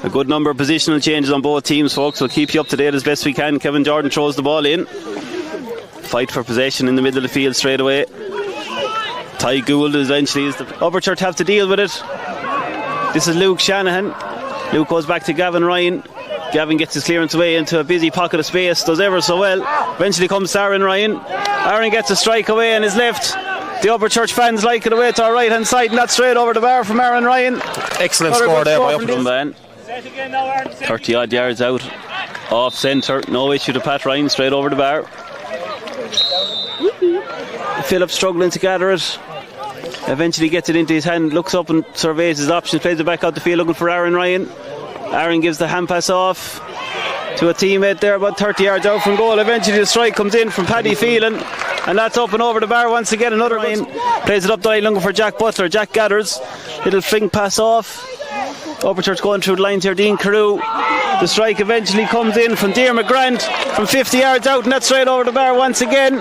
A good number of positional changes on both teams, folks. We'll keep you up to date as best we can. Kevin Jordan throws the ball in. Fight for possession in the middle of the field straight away. Ty Gould eventually is the Upperchurch have to deal with it. This is Luke Shanahan. Luke goes back to Gavin Ryan. Gavin gets his clearance away into a busy pocket of space, does ever so well. Eventually comes to Aaron Ryan. Aaron gets a strike away on his left. The Upperchurch fans like it away to our right hand side, and that's straight over the bar from Aaron Ryan. Excellent score there by Upperchurch. 30 odd yards out, off centre, no issue to Pat Ryan, straight over the bar. Philip struggling to gather it. Eventually gets it into his hand, looks up and surveys his options, plays it back out the field looking for Aaron Ryan. Aaron gives the hand pass off to a teammate there about 30 yards out from goal. Eventually the strike comes in from Paddy Phelan, and that's up and over the bar once again. Another line plays it up the line looking for Jack Butler. Jack gathers, little fling pass off. Upperchurch going through the lines here. Dean Carew. The strike eventually comes in from Diarmaid Grant from 50 yards out, and that's straight over the bar once again.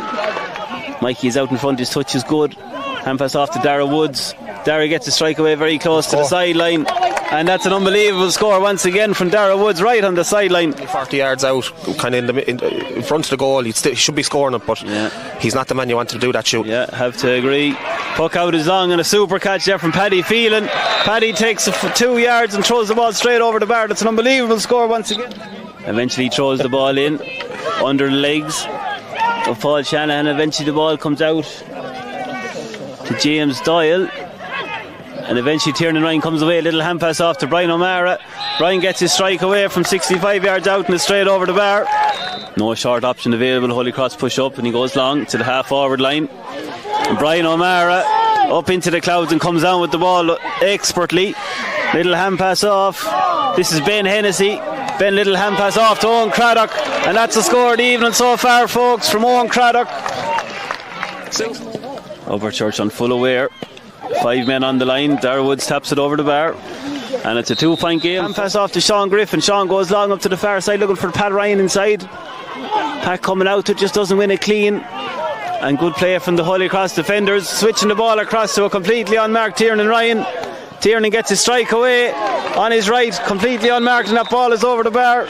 Mikey's out in front, his touch is good. Hand pass off to Dara Woods. Dara gets a strike away very close to the sideline, and that's an unbelievable score once again from Dara Woods right on the sideline. 40 yards out, kind of in front of the goal. He should be scoring it, but he's not the man you want to do that shoot. Yeah, have to agree. Puck out is long and a super catch there from Paddy Phelan. Paddy takes it for 2 yards and throws the ball straight over the bar. That's an unbelievable score once again. Eventually throws the ball in under the legs of Paul Shanahan. Eventually the ball comes out to James Doyle, and eventually Tiernan Ryan comes away. A little hand pass off to Brian O'Mara. Brian gets his strike away from 65 yards out and is straight over the bar. No short option available. Holycross push up and he goes long to the half forward line, and Brian O'Mara up into the clouds and comes down with the ball expertly. Little hand pass off. This is Ben Hennessy. Ben, little hand pass off to Owen Craddock, and that's the score of the evening so far, folks, from Owen Craddock. Upperchurch on full aware. 5 men on the line. Dara Woods taps it over the bar, and it's a 2-point game. Hand pass off to Sean Griffin. Sean goes long up to the far side looking for Pat Ryan inside. Pat coming out, it just doesn't win it clean, and good play from the Holycross defenders, switching the ball across to a completely unmarked Tiernan Ryan. Tiernan gets his strike away on his right, completely unmarked, and that ball is over the bar.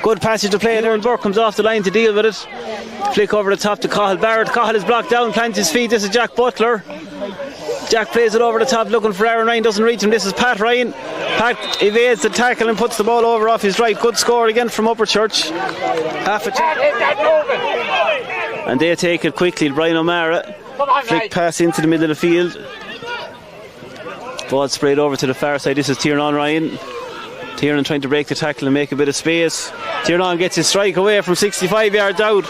Good passage to play there, and Burke comes off the line to deal with it. Flick over the top to Cahill Barrett. Cahill is blocked down, plants his feet. This is Jack Butler. Jack plays it over the top looking for Aaron Ryan, doesn't reach him. This is Pat Ryan. Pat evades the tackle and puts the ball over off his right. Good score again from Upperchurch. Half a chance. And they take it quickly. Brian O'Mara. Flick pass into the middle of the field. Ball sprayed over to the far side. This is Tiernan Ryan. Tiernan trying to break the tackle and make a bit of space. Tiernan gets his strike away from 65 yards out,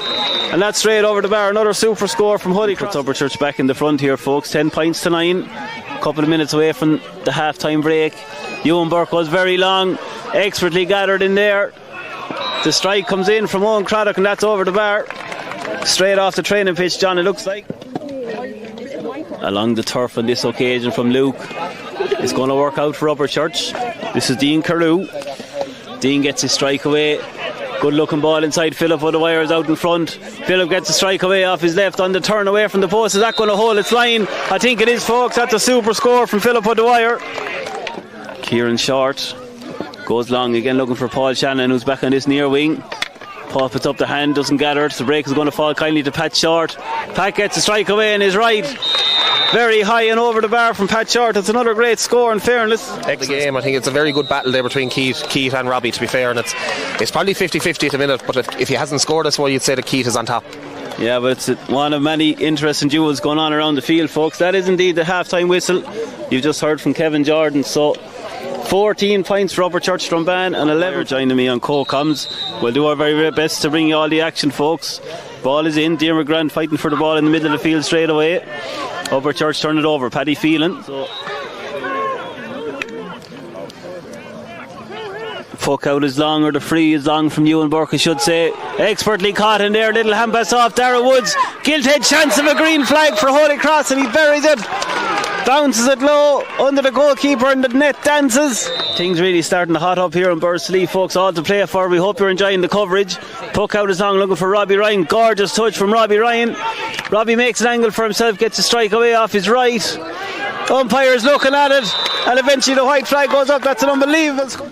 and that's straight over the bar. Another super score from Holycross. Upperchurch back in the front here, folks. 10 points to 9. A couple of minutes away from the half-time break. Ewan Burke was very long, expertly gathered in there. The strike comes in from Owen Craddock, and that's over the bar. Straight off the training pitch, John, it looks like. Along the turf on this occasion from Luke. It's going to work out for Upperchurch. This is Dean Carew. Dean gets his strike away. Good looking ball inside Philip with the wires out in front. Philip gets a strike away off his left on the turn away from the post. Is that going to hold its line? I think it is, folks. That's a super score from Philip with the wire. Kieran Short goes long again looking for Paul Shannon, who's back on this near wing. Paul puts up the hand, doesn't gather it. The break is going to fall kindly to Pat Short. Pat gets a strike away in his right. Very high and over the bar from Pat Short. It's another great score in fairness. Excellent game. I think it's a very good battle there between Keith and Robbie, to be fair, and it's probably 50-50 at the minute, but if he hasn't scored this one, you'd say that Keith is on top. Yeah, but it's one of many interesting duels going on around the field, folks. That is indeed the half-time whistle. You've just heard from Kevin Jordan. So 14 points for Upperchurch-Drombane and 11 joining me on co-coms. We'll do our very best to bring you all the action, folks. Ball is in. Diarmaid Grant fighting for the ball in the middle of the field straight away. Upperchurch turn it over. Paddy Phelan. Puck out is long, or the free is long from Ewan Burke, I should say. Expertly caught in there. Little hand pass off Dara Woods. Gilt-head chance of a green flag for Holycross, and he buries it. Bounces it low under the goalkeeper, and the net dances. Things really starting to hot up here in Bursley, folks. All to play for. We hope you're enjoying the coverage. Puck out is long, looking for Robbie Ryan. Gorgeous touch from Robbie Ryan. Robbie makes an angle for himself, gets a strike away off his right. Umpire's looking at it. and eventually the white flag goes up. That's an unbelievable score.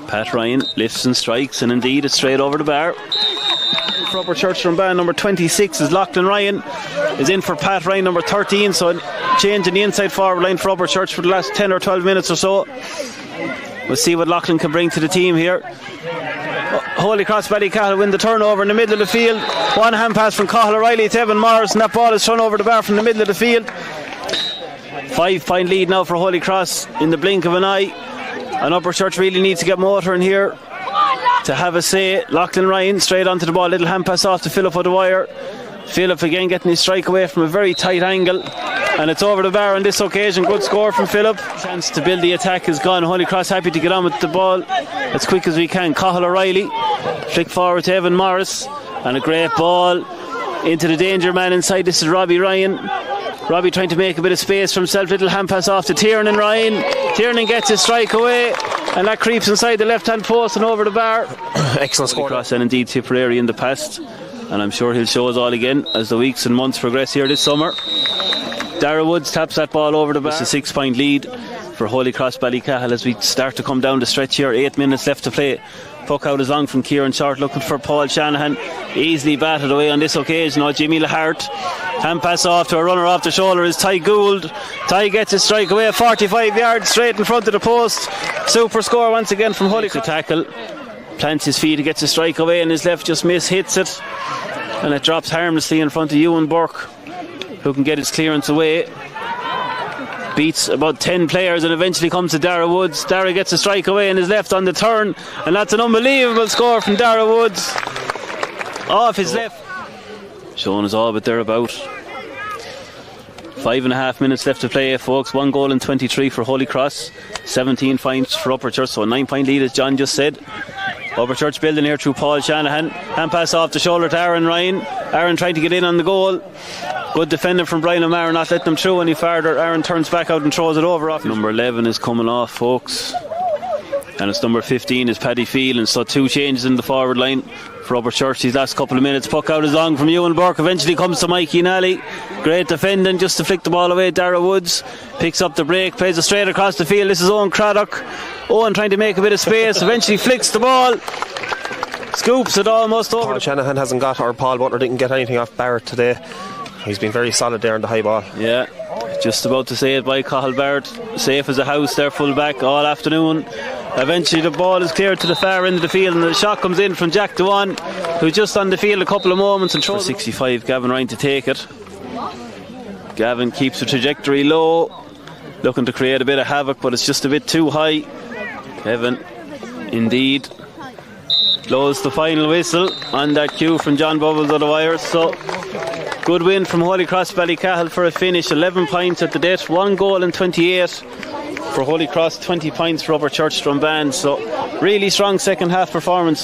Pat Ryan lifts and strikes, and indeed it's straight over the bar. For Upperchurch-Drombane, number 26 is Lachlan Ryan, is in for Pat Ryan, number 13, so change in the inside forward line for Upperchurch for the last 10 or 12 minutes or so. We'll see what Lachlan can bring to the team here. Holycross-Ballycahill win the turnover in the middle of the field. One hand pass from Cathal O'Reilly to Evan Morris, and that ball is thrown over the bar from the middle of the field. 5-point lead now for Holycross in the blink of an eye, and Upperchurch really needs to get motoring here to have a say. Lachlan Ryan straight onto the ball, little hand pass off to Philip O'Dwyer. Philip again getting his strike away from a very tight angle, and it's over the bar on this occasion. Good score from Philip. Chance to build the attack is gone. Holycross happy to get on with the ball as quick as we can. Cathal O'Reilly flick forward to Evan Morris, and a great ball into the danger man inside. This is Robbie Ryan. Robbie trying to make a bit of space for himself. Little hand pass off to Tiernan Ryan. Tiernan gets his strike away, and that creeps inside the left hand post and over the bar. Excellent score. Holycross and indeed Tipperary in the past, and I'm sure he'll show us all again as the weeks and months progress here this summer. Dara Woods taps that ball over the bar. It's a 6-point lead for Holycross-Ballycahill as we start to come down the stretch here. 8 minutes left to play. Puck out is long from Kieran Short, looking for Paul Shanahan. Easily batted away on this occasion. Now Jimmy Lahart. Hand pass off to a runner off the shoulder is Ty Gould. Ty gets his strike away 45 yards straight in front of the post. Super score once again from Holycross. To tackle. Plants his feet, gets a strike away, and his left just hits it. And it drops harmlessly in front of Ewan Burke, who can get his clearance away. Beats about 10 players and eventually comes to Dara Woods. Dara gets a strike away in his left on the turn, and that's an unbelievable score from Dara Woods off his left. Showing us all but thereabout. 5.5 minutes left to play, folks. 1 goal and 23 for Holycross, 17 points for Upperchurch, so a 9-point lead as John just said. Upperchurch building here through Paul Shanahan. Hand pass off the shoulder to Aaron Ryan. Aaron trying to get in on the goal. Good defending from Brian O'Mara, not letting them through any farther. Aaron turns back out and throws it over off. Number 11 is coming off, folks, and it's number 15 is Paddy Phelan. So 2 changes in the forward line for Upperchurch these last couple of minutes. Puck out is long from Ewan Burke, eventually comes to Mikey Nally. Great defending just to flick the ball away. Dara Woods picks up the break, plays it straight across the field. This is Owen Craddock. Owen trying to make a bit of space, eventually flicks the ball, scoops it almost over. Paul Shanahan hasn't got, or Paul Butler didn't get anything off Barrett today. He's been very solid there in the high ball. Yeah, just about to say it by Cathal Barrett. Safe as a house there, full back all afternoon. Eventually the ball is cleared to the far end of the field, and the shot comes in from Jack Dewan, who's just on the field a couple of moments and throws 65. Gavin Ryan to take it. Gavin keeps the trajectory low, looking to create a bit of havoc, but it's just a bit too high. Evan indeed blows the final whistle on that cue from John Bubbles of the Wires. So good win from Holycross-Ballycahill for a finish. 11 points at the death, 1 goal and 28 for Holycross, 20 points for Upperchurch-Drombane. So really strong second half performance.